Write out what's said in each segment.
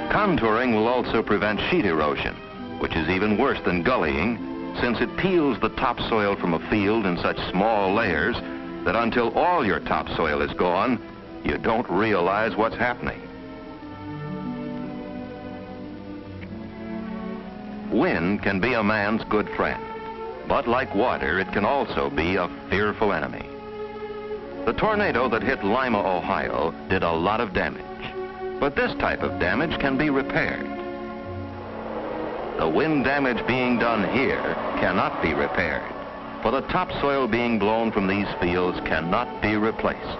Contouring will also prevent sheet erosion, which is even worse than gullying, since it peels the topsoil from a field in such small layers that until all your topsoil is gone, you don't realize what's happening. Wind can be a man's good friend, but like water, it can also be a fearful enemy. The tornado that hit Lima, Ohio, did a lot of damage, but this type of damage can be repaired. The wind damage being done here cannot be repaired, for the topsoil being blown from these fields cannot be replaced.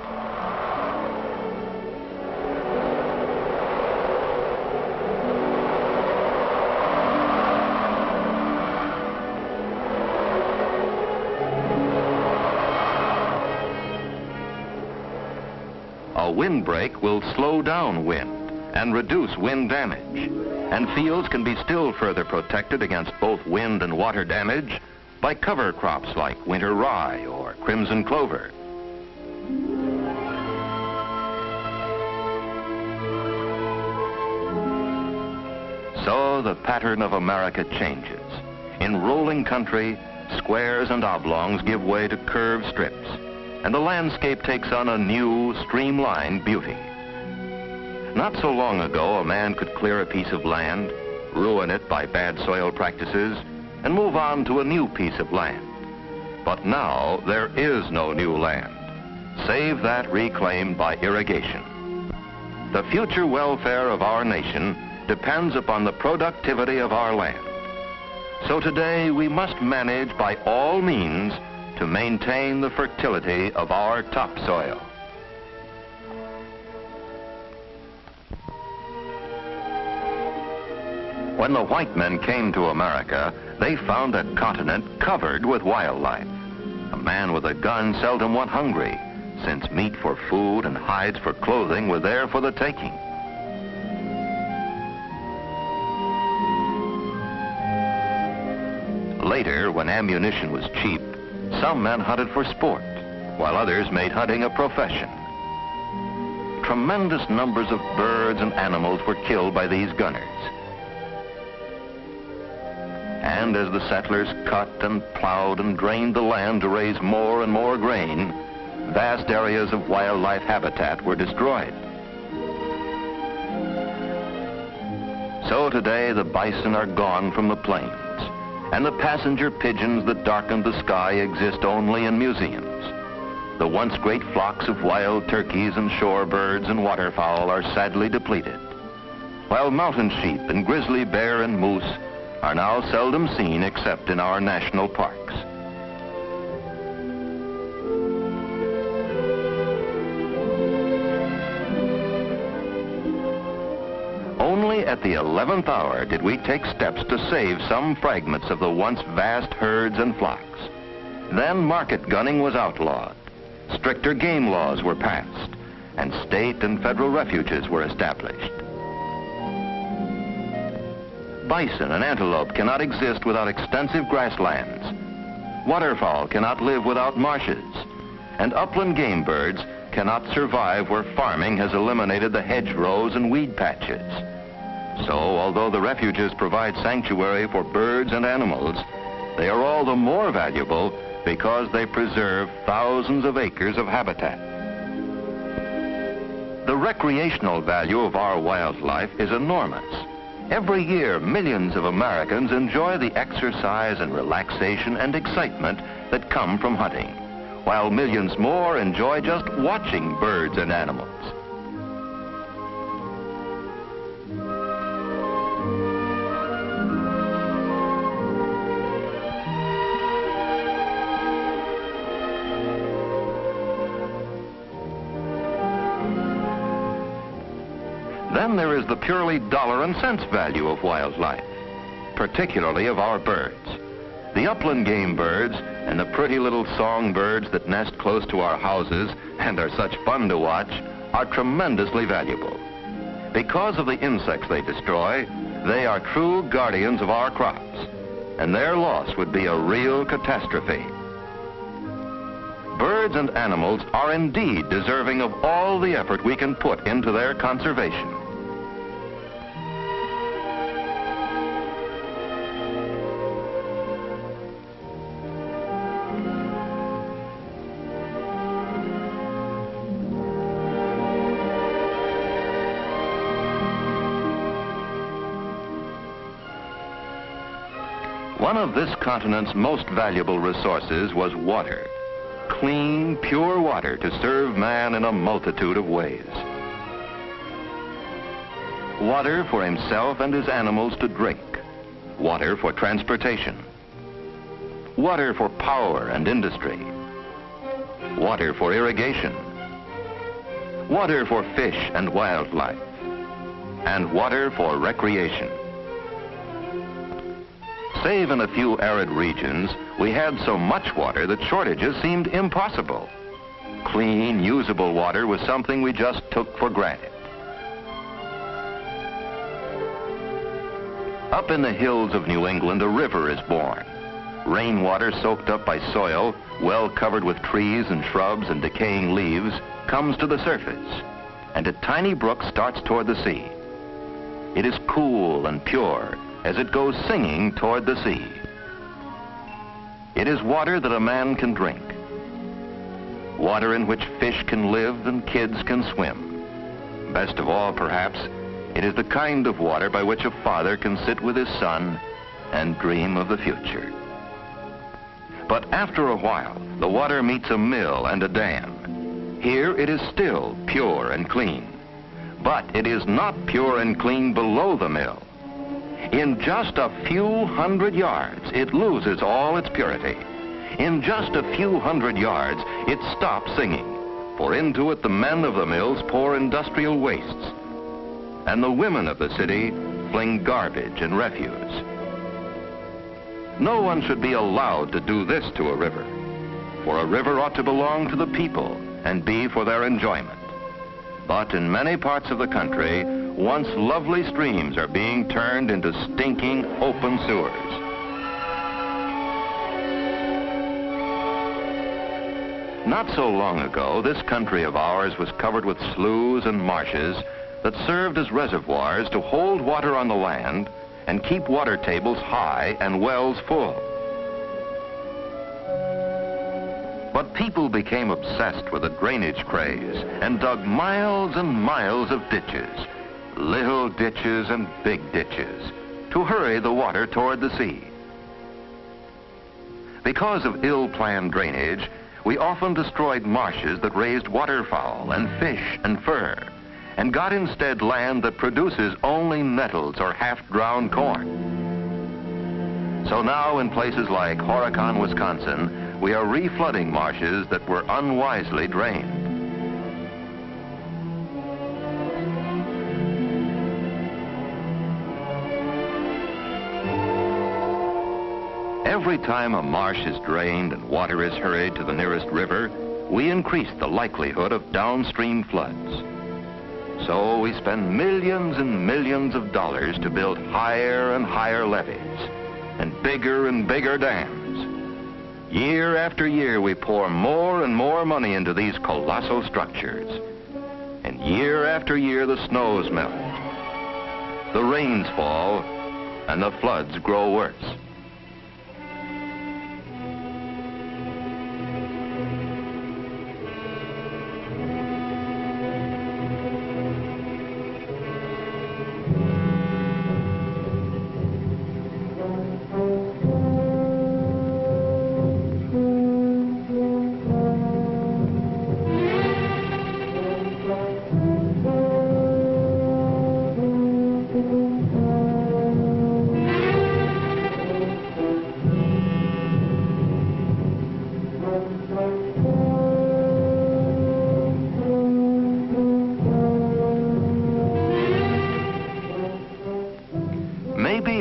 A windbreak will slow down wind and reduce wind damage, and fields can be still further protected against both wind and water damage by cover crops like winter rye or crimson clover. So the pattern of America changes. In rolling country, squares and oblongs give way to curved strips, and the landscape takes on a new, streamlined beauty. Not so long ago, a man could clear a piece of land, ruin it by bad soil practices, and move on to a new piece of land. But now, there is no new land, save that reclaimed by irrigation. The future welfare of our nation depends upon the productivity of our land. So today, we must manage by all means to maintain the fertility of our topsoil. When the white men came to America, they found a continent covered with wildlife. A man with a gun seldom went hungry, since meat for food and hides for clothing were there for the taking. Later, when ammunition was cheap, some men hunted for sport, while others made hunting a profession. Tremendous numbers of birds and animals were killed by these gunners. And as the settlers cut and plowed and drained the land to raise more and more grain, vast areas of wildlife habitat were destroyed. So today the bison are gone from the plains, and the passenger pigeons that darkened the sky exist only in museums. The once great flocks of wild turkeys and shorebirds and waterfowl are sadly depleted, while mountain sheep and grizzly bear and moose are now seldom seen except in our national parks. Only at the 11th hour did we take steps to save some fragments of the once vast herds and flocks. Then market gunning was outlawed, stricter game laws were passed, and state and federal refuges were established. Bison and antelope cannot exist without extensive grasslands. Waterfowl cannot live without marshes, and upland game birds cannot survive where farming has eliminated the hedgerows and weed patches. So, although the refuges provide sanctuary for birds and animals, they are all the more valuable because they preserve thousands of acres of habitat. The recreational value of our wildlife is enormous. Every year, millions of Americans enjoy the exercise and relaxation and excitement that come from hunting, while millions more enjoy just watching birds and animals. Then there is the purely dollar and cents value of wildlife, particularly of our birds. The upland game birds and the pretty little songbirds that nest close to our houses and are such fun to watch are tremendously valuable. Because of the insects they destroy, they are true guardians of our crops, and their loss would be a real catastrophe. Birds and animals are indeed deserving of all the effort we can put into their conservation. One of this continent's most valuable resources was water. Clean, pure water to serve man in a multitude of ways. Water for himself and his animals to drink. Water for transportation. Water for power and industry. Water for irrigation. Water for fish and wildlife. And water for recreation. Save in a few arid regions, we had so much water that shortages seemed impossible. Clean, usable water was something we just took for granted. Up in the hills of New England, a river is born. Rainwater soaked up by soil, well covered with trees and shrubs and decaying leaves, comes to the surface, and a tiny brook starts toward the sea. It is cool and pure as it goes singing toward the sea. It is water that a man can drink. Water in which fish can live and kids can swim. Best of all, perhaps, it is the kind of water by which a father can sit with his son and dream of the future. But after a while, the water meets a mill and a dam. Here it is still pure and clean, but it is not pure and clean below the mill. In just a few hundred yards, it loses all its purity. In just a few hundred yards, it stops singing, for into it the men of the mills pour industrial wastes, and the women of the city fling garbage and refuse. No one should be allowed to do this to a river, for a river ought to belong to the people and be for their enjoyment. But in many parts of the country, once lovely streams are being turned into stinking open sewers. Not so long ago, this country of ours was covered with sloughs and marshes that served as reservoirs to hold water on the land and keep water tables high and wells full. But people became obsessed with the drainage craze and dug miles and miles of ditches, little ditches and big ditches, to hurry the water toward the sea. Because of ill-planned drainage, we often destroyed marshes that raised waterfowl and fish and fur, and got instead land that produces only nettles or half-ground corn. So now in places like Horicon, Wisconsin, we are reflooding marshes that were unwisely drained. Every time a marsh is drained and water is hurried to the nearest river, we increase the likelihood of downstream floods. So we spend millions and millions of dollars to build higher and higher levees and bigger dams. Year after year, we pour more and more money into these colossal structures. And year after year, the snows melt, the rains fall, and the floods grow worse.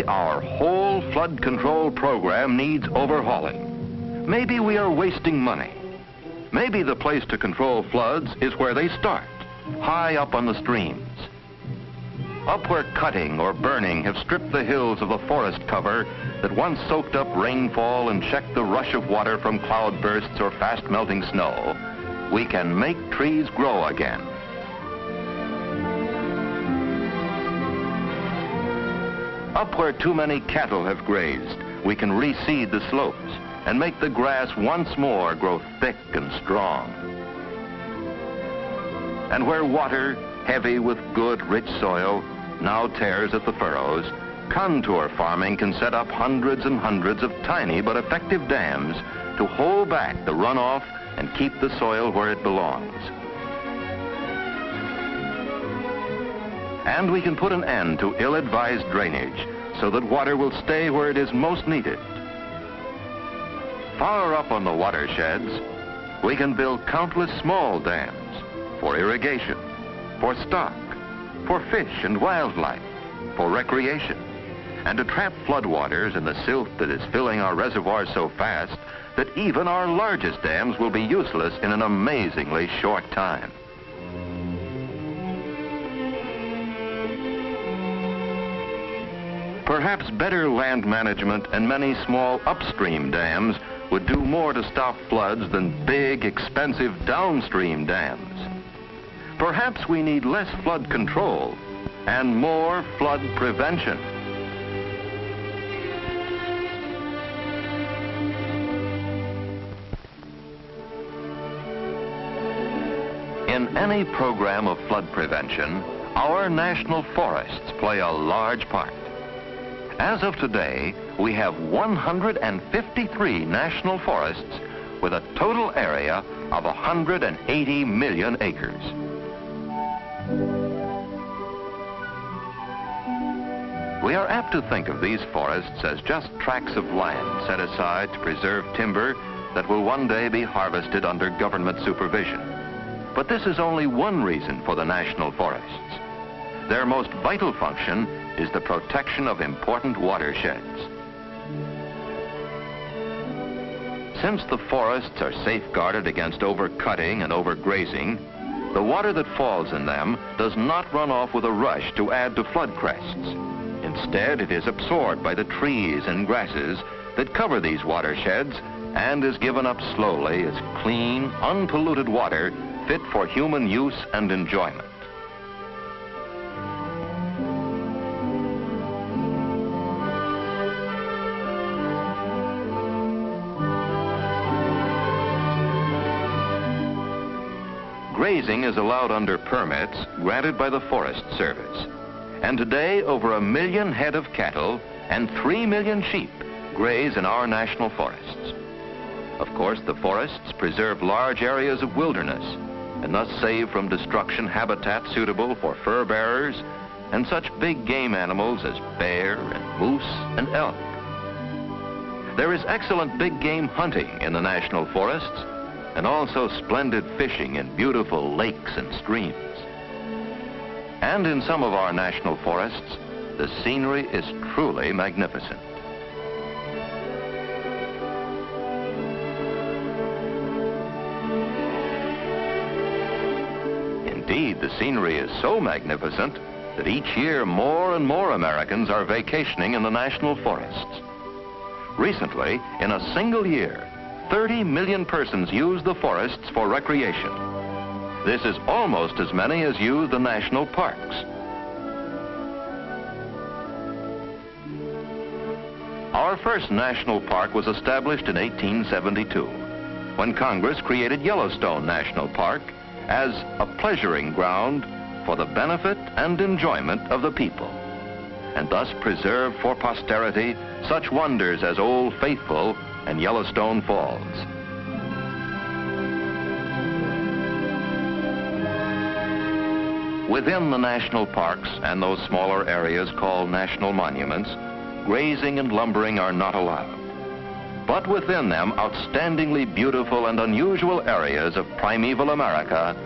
Our whole flood control program needs overhauling. Maybe we are wasting money. Maybe the place to control floods is where they start, high up on the streams. Up where cutting or burning have stripped the hills of the forest cover that once soaked up rainfall and checked the rush of water from cloudbursts or fast-melting snow, we can make trees grow again. Up where too many cattle have grazed, we can reseed the slopes and make the grass once more grow thick and strong. And where water, heavy with good, rich soil, now tears at the furrows, Contour farming can set up hundreds and hundreds of tiny but effective dams to hold back the runoff and keep the soil where it belongs. And we can put an end to ill-advised drainage so that water will stay where it is most needed. Far up on the watersheds, we can build countless small dams for irrigation, for stock, for fish and wildlife, for recreation, and to trap floodwaters in the silt that is filling our reservoirs so fast that even our largest dams will be useless in an amazingly short time. Perhaps better land management and many small upstream dams would do more to stop floods than big, expensive downstream dams. Perhaps we need less flood control and more flood prevention. In any program of flood prevention, our national forests play a large part. As of today, we have 153 national forests with a total area of 180 million acres. We are apt to think of these forests as just tracts of land set aside to preserve timber that will one day be harvested under government supervision. But this is only one reason for the national forests. Their most vital function is the protection of important watersheds. Since the forests are safeguarded against overcutting and overgrazing, the water that falls in them does not run off with a rush to add to flood crests. Instead, it is absorbed by the trees and grasses that cover these watersheds and is given up slowly as clean, unpolluted water fit for human use and enjoyment. Grazing is allowed under permits granted by the Forest Service. And today, over 1 million head of cattle and 3 million sheep graze in our national forests. Of course, the forests preserve large areas of wilderness and thus save from destruction habitat suitable for fur bearers and such big game animals as bear and moose and elk. There is excellent big game hunting in the national forests and also splendid fishing in beautiful lakes and streams. And in some of our national forests, the scenery is truly magnificent. Indeed, the scenery is so magnificent that each year more and more Americans are vacationing in the national forests. Recently, in a single year, 30 million persons use the forests for recreation. This is almost as many as use the national parks. Our first national park was established in 1872, when Congress created Yellowstone National Park as a pleasuring ground for the benefit and enjoyment of the people, and thus preserved for posterity such wonders as Old Faithful and Yellowstone Falls. Within the national parks and those smaller areas called national monuments, grazing and lumbering are not allowed. But within them, outstandingly beautiful and unusual areas of primeval America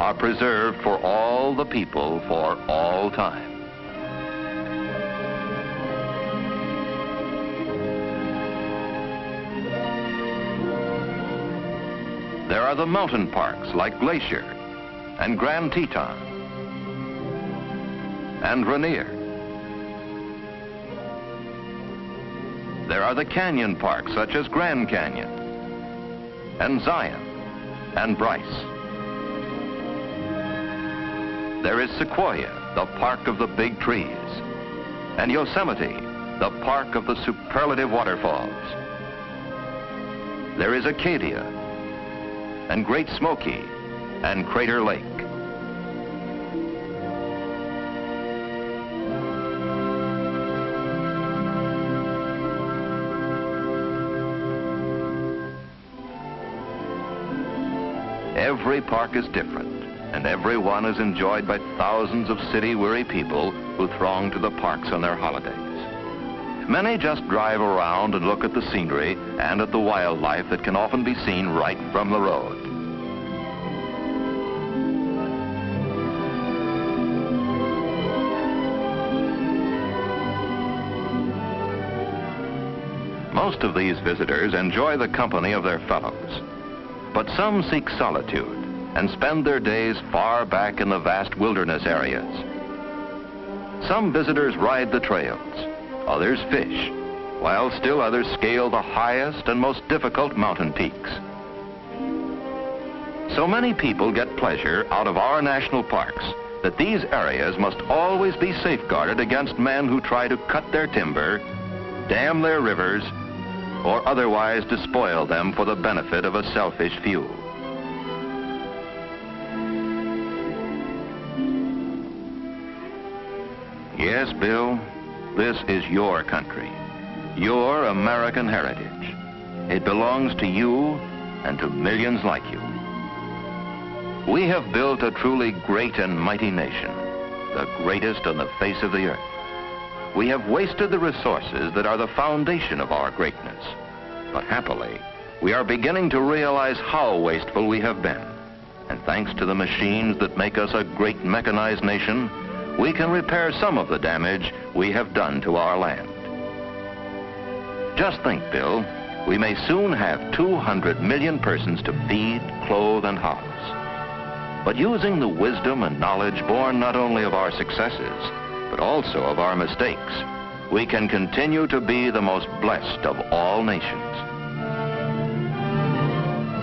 are preserved for all the people for all time. There are the mountain parks like Glacier and Grand Teton and Rainier. There are the canyon parks such as Grand Canyon and Zion and Bryce. There is Sequoia, the park of the big trees, and Yosemite, the park of the superlative waterfalls. There is Acadia and Great Smoky and Crater Lake. Every park is different, and every one is enjoyed by thousands of city-weary people who throng to the parks on their holidays. Many just drive around and look at the scenery and at the wildlife that can often be seen right from the road. Most of these visitors enjoy the company of their fellows, but some seek solitude and spend their days far back in the vast wilderness areas. Some visitors ride the trails, others fish, while still others scale the highest and most difficult mountain peaks. So many people get pleasure out of our national parks that these areas must always be safeguarded against men who try to cut their timber, dam their rivers, or otherwise despoil them for the benefit of a selfish few. Yes, Bill, this is your country, your American heritage. It belongs to you and to millions like you. We have built a truly great and mighty nation, the greatest on the face of the earth. We have wasted the resources that are the foundation of our greatness. But happily, we are beginning to realize how wasteful we have been. And thanks to the machines that make us a great mechanized nation, we can repair some of the damage we have done to our land. Just think, Bill, we may soon have 200 million persons to feed, clothe, and house. But using the wisdom and knowledge born not only of our successes, but also of our mistakes, we can continue to be the most blessed of all nations.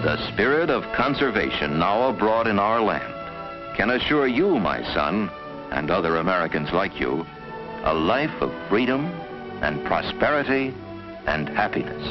The spirit of conservation now abroad in our land can assure you, my son, and other Americans like you, a life of freedom and prosperity and happiness.